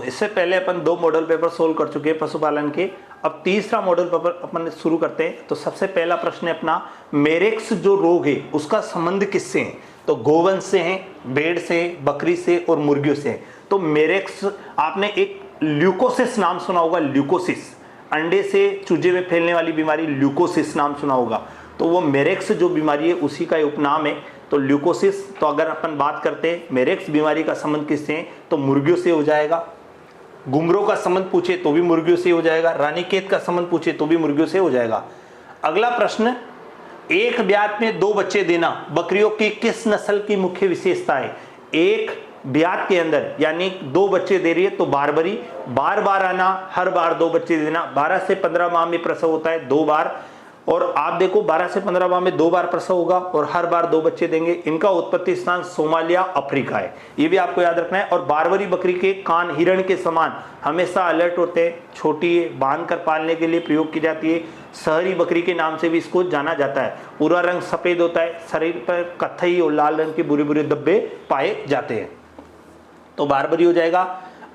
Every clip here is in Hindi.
इससे पहले अपन 2 मॉडल पेपर सोल्व कर चुके हैं पशुपालन के। अब तीसरा मॉडल पेपर अपन शुरू करते हैं। तो सबसे पहला प्रश्न है अपना, मेरेक्स जो रोग है उसका संबंध किससे है? तो गोवंश से है, भेड़ से, बकरी से और मुर्गियों से है। तो मेरेक्स, आपने एक ल्यूकोसिस नाम सुना होगा, ल्यूकोसिस, अंडे से चूजे में फैलने वाली बीमारी ल्यूकोसिस नाम सुना होगा। तो वो मेरेक्स जो बीमारी है उसी का उपनाम है, तो ल्यूकोसिस। तो अगर अपन बात करते हैं मेरेक्स बीमारी का संबंध किससे है, तो मुर्गियों से हो जाएगा। गुमरों का संबंध पूछे तो भी मुर्गियों से हो जाएगा। रानीखेत का संबंध पूछे तो भी मुर्गियों से हो जाएगा। अगला प्रश्न, एक ब्यात में 2 बच्चे देना बकरियों की किस नस्ल की मुख्य विशेषता है? एक ब्यात के अंदर यानी 2 बच्चे दे रही है तो बारबरी, बार बार आना, हर बार 2 बच्चे देना, 12 से 15 माह में प्रसव होता है 2 बार। और आप देखो 12 से 15 माह में 2 बार प्रसव होगा और हर बार 2 बच्चे देंगे। इनका उत्पत्ति स्थान सोमालिया, अफ्रीका है, ये भी आपको याद रखना है। और बारबरी बकरी के कान हिरण के समान हमेशा अलर्ट होते हैं, छोटी है, बांध कर पालने के लिए प्रयोग की जाती है। शहरी बकरी के नाम से भी इसको जाना जाता है। पूरा रंग सफेद होता है, शरीर पर कत्थई और लाल रंग के बुरे बुरे धब्बे पाए जाते हैं। तो बारबरी हो जाएगा।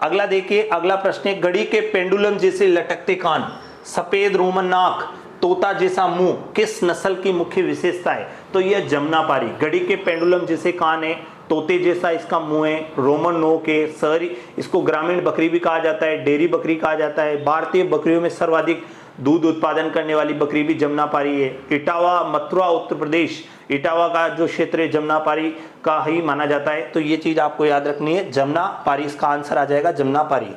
अगला देखिए, अगला प्रश्न है, घड़ी के पेंडुलम जैसे लटकते कान, सफेद रोमन नाक, तोता जैसा मुंह किस नस्ल की मुख्य विशेषता है? तो यह जमुनापारी। घड़ी के पेंडुलम जैसे कान है, तोते जैसा इसका मुंह है, रोमन नोक है, शहरी, इसको ग्रामीण बकरी भी कहा जाता है, डेयरी बकरी कहा जाता है। भारतीय बकरियों में सर्वाधिक दूध उत्पादन करने वाली बकरी भी जमुनापारी है। इटावा, मथुरा, उत्तर प्रदेश, इटावा का जो क्षेत्र है जमुनापारी का ही माना जाता है। तो ये चीज आपको याद रखनी है, जमुनापारी इसका आंसर आ जाएगा, जमुनापारी।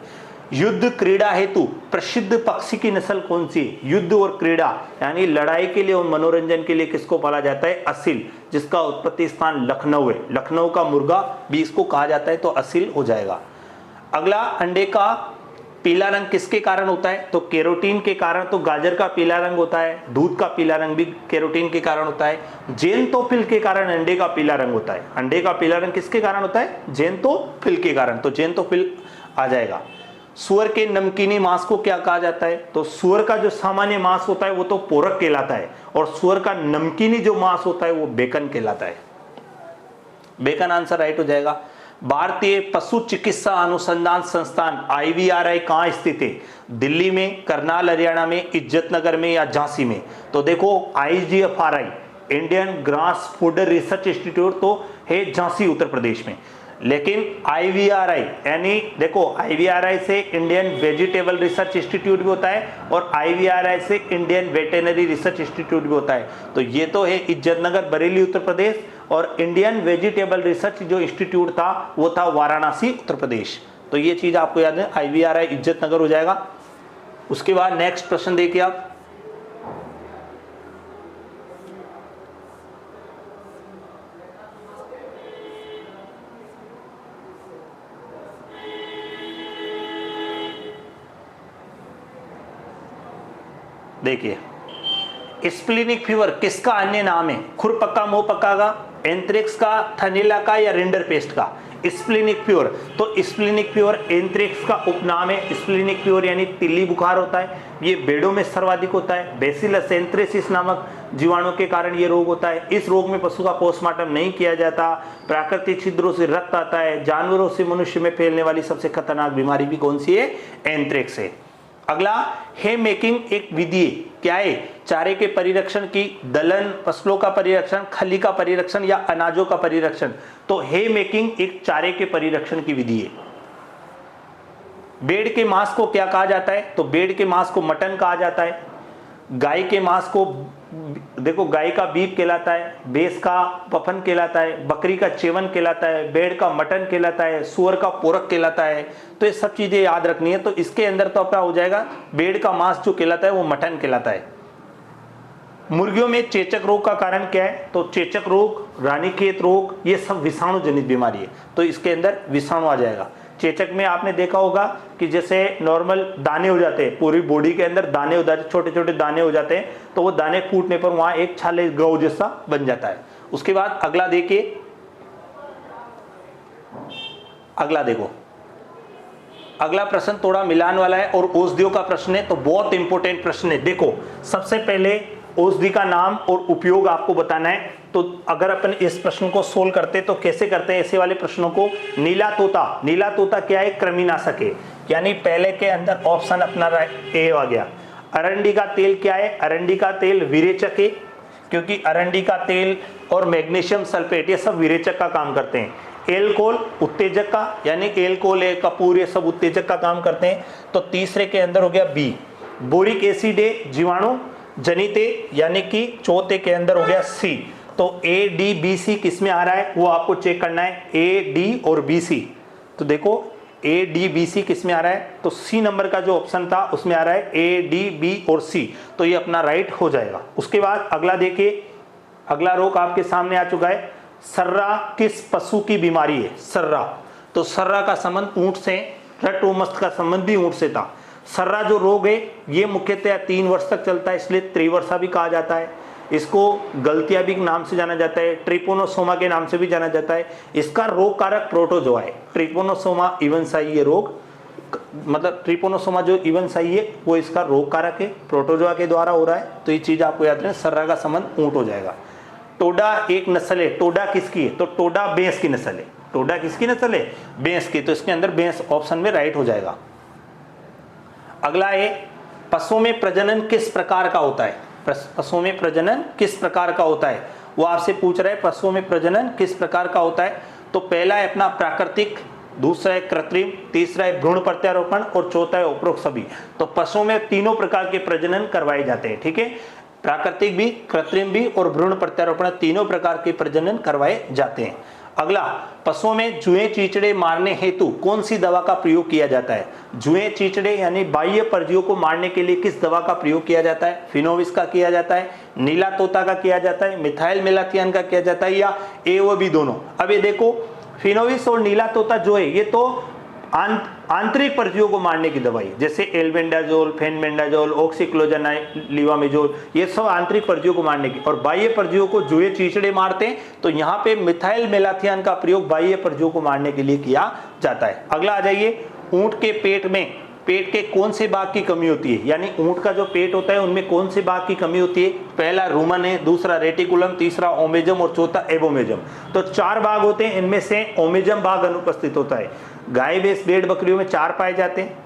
युद्ध क्रीड़ा हेतु प्रसिद्ध पक्षी की नस्ल कौन सी? युद्ध और क्रीड़ा यानी लड़ाई के लिए और मनोरंजन के लिए किसको पाला जाता है? असील, जिसका उत्पत्ति स्थान लखनऊ है। लखनऊ का मुर्गा भी इसको कहा जाता है, तो असील हो जाएगा। अगला, अंडे का पीला रंग किसके कारण होता है? तो कैरोटीन के कारण। तो गाजर का पीला रंग होता है, दूध का पीला रंग भी कैरोटीन के कारण होता है। जेनतोफिल के कारण अंडे का पीला रंग होता है। अंडे का पीला रंग किसके कारण होता है? जेनतोफिल के कारण, तो जेनतोफिल आ जाएगा। सुअर के नमकीनी मांस को क्या कहा जाता है? तो सुअर का जो सामान्य मांस होता है वो तो पोरक कहलाता है, और सुअर का नमकीनी जो मांस होता है वो बेकन कहलाता है। बेकन आंसर राइट हो जाएगा। भारतीय पशु चिकित्सा अनुसंधान संस्थान IVRI कहाँ स्थित है? दिल्ली में, करनाल हरियाणा में, इज्जतनगर में या झांसी में? तो देखो IGFRI, Indian grass food research institute, तो है झांसी उत्तर प्रदेश में। लेकिन IVRI यानी देखो, IVRI से इंडियन वेजिटेबल रिसर्च इंस्टीट्यूट भी होता है और IVRI से इंडियन वेटेनरी रिसर्च इंस्टीट्यूट भी होता है। तो ये तो है इज्जतनगर, बरेली, उत्तर प्रदेश, और इंडियन वेजिटेबल रिसर्च जो इंस्टीट्यूट था वो था वाराणसी, उत्तर प्रदेश। तो ये चीज आपको याद है, IVRI इज्जतनगर हो जाएगा। उसके बाद नेक्स्ट प्रश्न देखिए आप, देखिए, स्प्लिनिक फीवर किसका अन्य नाम है? खुरपक्का, मुंहपक्का का, एंथ्रेक्स का, थैलेला का या रिंडरपेस्ट का? Splenic fever. तो स्प्लिनिक फीवर एंथ्रेक्स का उपनाम है। स्प्लिनिक फीवर यानी तिल्ली बुखार होता है, ये भेड़ों में सर्वाधिक होता है। बेसिलस एंथ्रेसिस नामक जीवाणु के कारण ये रोग होता है। इस रोग में पशु का पोस्टमार्टम नहीं किया जाता। प्राकृतिक छिद्रों से रक्त आता है। जानवरों से मनुष्य में फैलने वाली सबसे खतरनाक बीमारी भी कौन सी है? एंथ्रेक्स है। अगला, हे मेकिंग एक विधि क्या है? चारे के परिरक्षण की, दलहन फसलों का परिरक्षण, खली का परिरक्षण या अनाजों का परिरक्षण? तो हे मेकिंग एक चारे के परिरक्षण की विधि है। भेड़ के मांस को क्या कहा जाता है? तो भेड़ के मांस को मटन कहा जाता है। गाय के मांस को देखो, गाय का बीफ कहलाता है, भैंस का पफन कहलाता है, बकरी का चेवन कहलाता है, भेड़ का मटन कहलाता है, सुअर का पोरक कहलाता है। तो ये सब चीजें याद रखनी है। तो इसके अंदर तो क्या हो जाएगा? भेड़ का मांस जो कहलाता है वो मटन कहलाता है। मुर्गियों में चेचक रोग का कारण क्या है? तो चेचक रोग, रानीखेत रोग, ये सब विषाणु जनित बीमारी है, तो इसके अंदर विषाणु आ जाएगा। चेचक में आपने देखा होगा कि जैसे नॉर्मल दाने हो जाते हैं, पूरी बॉडी के अंदर दाने हो जाते हैं, छोटे छोटे दाने हो जाते हैं, तो वो दाने फूटने पर वहां एक छाले गौ जैसा बन जाता है। उसके बाद अगला देखिए, अगला देखो, अगला प्रश्न थोड़ा मिलान वाला है और औषधियों का प्रश्न है, तो बहुत इंपॉर्टेंट प्रश्न है। देखो, सबसे पहले औषधि का नाम और उपयोग आपको बताना है। तो अगर अपन इस प्रश्न को सोल्व करते तो कैसे करते हैं ऐसे वाले प्रश्नों को? नीला तोता, नीला तोता क्या है? कृमिनाशक है। यानी पहले के अंदर ऑप्शन अपना ए आ गया। अरंडी का तेल क्या है? अरंडी का तेल विरेचक है, क्योंकि अरंडी का तेल और मैग्नीशियम सल्फेट ये सब विरेचक का काम करते हैं। एल्कोहल उत्तेजक का, यानी एल्कोहल है, कपूर, ये सब उत्तेजक का काम करते हैं। तो तीसरे के अंदर हो गया बी। बोरिक एसिड है, जीवाणु जनित है, यानी कि चौथे के अंदर हो गया सी। तो ए डी बी सी किस में आ रहा है वो आपको चेक करना है, ए डी और बी सी। तो देखो ए डी बी सी किस में आ रहा है, तो सी नंबर का जो ऑप्शन था उसमें आ रहा है ए डी बी और सी, तो ये अपना राइट हो जाएगा। उसके बाद अगला देखिए, अगला रोग आपके सामने आ चुका है। सर्रा किस पशु की बीमारी है? सर्रा, तो सर्रा का संबंध ऊंट से, रट व मस्त का संबंध भी ऊंट से था। सर्रा जो रोग है ये मुख्यतः 3 वर्ष तक चलता है, इसलिए त्रिवर्षा भी कहा जाता है। इसको गलतिया भी नाम से जाना जाता है, ट्रिपोनोसोमा के नाम से भी जाना जाता है। इसका रोग कारक प्रोटोजोआ है। ट्रिपोनोसोमा इवन्साई ये रोग, मतलब ट्रिपोनोसोमा जो इवन्साई है वो इसका रोग कारक है, प्रोटोजोआ के द्वारा हो रहा है। तो ये चीज आपको याद रखना, सर्रा का संबंध ऊंट हो जाएगा। टोडा एक नस्ल है, टोडा किसकी है? तो टोडा भैंस की नस्ल है। टोडा किसकी नस्ल है? भैंस की, तो इसके अंदर भैंस ऑप्शन में राइट हो जाएगा। अगला है पशुओं में प्रजनन किस प्रकार का होता है? पशुओं में प्रजनन किस प्रकार का होता है वो आपसे पूछ रहा है, पशुओं में प्रजनन किस प्रकार का होता है। तो पहला है अपना प्राकृतिक, दूसरा है कृत्रिम, तीसरा है भ्रूण प्रत्यारोपण और चौथा है उपरोक्त सभी। तो पशुओं में तीनों प्रकार के प्रजनन करवाए जाते हैं, ठीक है। प्राकृतिक भी, कृत्रिम भी और भ्रूण प्रत्यारोपण, तीनों प्रकार के प्रजनन करवाए जाते हैं। अगला, पशुओं में जुएं चीचड़े मारने हेतु कौन सी दवा का प्रयोग किया जाता है? जुएं चीचड़े यानी बाह्य परजीवियों को मारने के लिए किस दवा का प्रयोग किया जाता है? फिनोविस का किया जाता है, नीला तोता का किया जाता है, मिथाइल मेलाथियन का किया जाता है, या ए व बी दोनों। अब ये देखो, फिनोविस और नीला तोता जो है ये तो आंतरिक परजीवियों को मारने की दवाई, जैसे एल्बेंडाजोल, फेनबेंडाजोल, ऑक्सीक्लोजनाइलिवामिजोल, ये सब आंतरिक परजीवियों को मारने की। और बाह्य परजीवियों को जुए चीचड़े मारते हैं, तो यहाँ पे मिथाइल मेलाथियन का प्रयोग बाह्य परजीवियों को मारने के लिए किया जाता है। अगला आ जाइए, ऊंट के पेट में, पेट के कौन से भाग की कमी होती है? यानी ऊंट का जो पेट होता है उनमें कौन से भाग की कमी होती है? पहला रूमन है, दूसरा रेटिकुलम, तीसरा ओमेजम और चौथा एबोमेजम। तो 4 भाग होते हैं, इनमें से ओमेजम भाग अनुपस्थित होता है। गाय, भैंस, भेड़, बकरियों में 4 पाए जाते हैं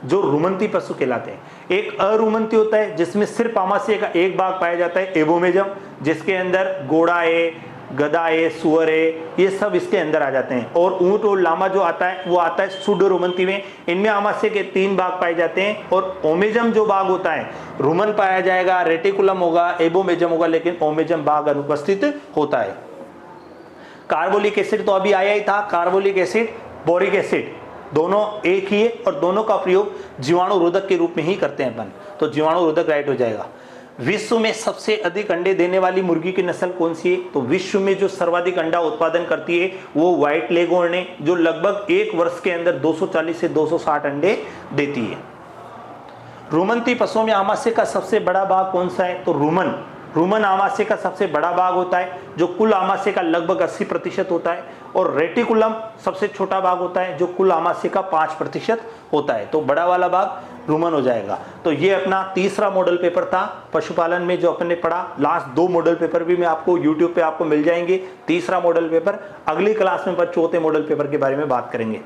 जो रुमंती पशु कहलाते हैं। एक अरुमंती होता है जिसमें सिर्फ आमाशय का एक भाग पाया जाता है, एबोमेजम, जिसके अंदर घोड़ा है, गधा है, सुअर है, ये सब इसके अंदर आ जाते हैं। और ऊंट और लामा जो आता है वो आता है शुद्ध रुमंती में, इनमें आमाशय के 3 भाग पाए जाते हैं। और ओमेजम जो भाग होता है, रुमन पाया जाएगा, रेटिकुलम होगा, एबोमेजम होगा, लेकिन ओमेजम भाग अनुपस्थित होता है। कार्बोलिक एसिड तो अभी आया ही था, कार्बोलिक एसिड, बोरिक एसिड, दोनों एक ही है और दोनों का प्रयोग जीवाणु रोधक के रूप में ही करते हैं अपन। तो जीवाणु रोधक राइट हो जाएगा। विश्व में सबसे अधिक अंडे देने वाली मुर्गी की नस्ल कौन सी है? तो विश्व में जो सर्वाधिक अंडा उत्पादन करती है वो व्हाइट लेगहॉर्न है, जो लगभग 1 वर्ष के अंदर 240 से 260 अंडे देती है। रुमंती पशुओं में आमाशय का सबसे बड़ा भाग कौन सा है? तो रुमन आमाशय का सबसे बड़ा भाग होता है, जो कुल आमाशय का लगभग 80% होता है। और रेटिकुलम सबसे छोटा भाग होता है, जो कुल आमाशय का 5% होता है। तो बड़ा वाला भाग रुमन हो जाएगा। तो ये अपना तीसरा मॉडल पेपर था पशुपालन में जो अपन ने पढ़ा। लास्ट 2 मॉडल पेपर भी मैं आपको यूट्यूब पे आपको मिल जाएंगे। तीसरा मॉडल पेपर, अगली क्लास में अपन चौथे मॉडल पेपर के बारे में बात करेंगे।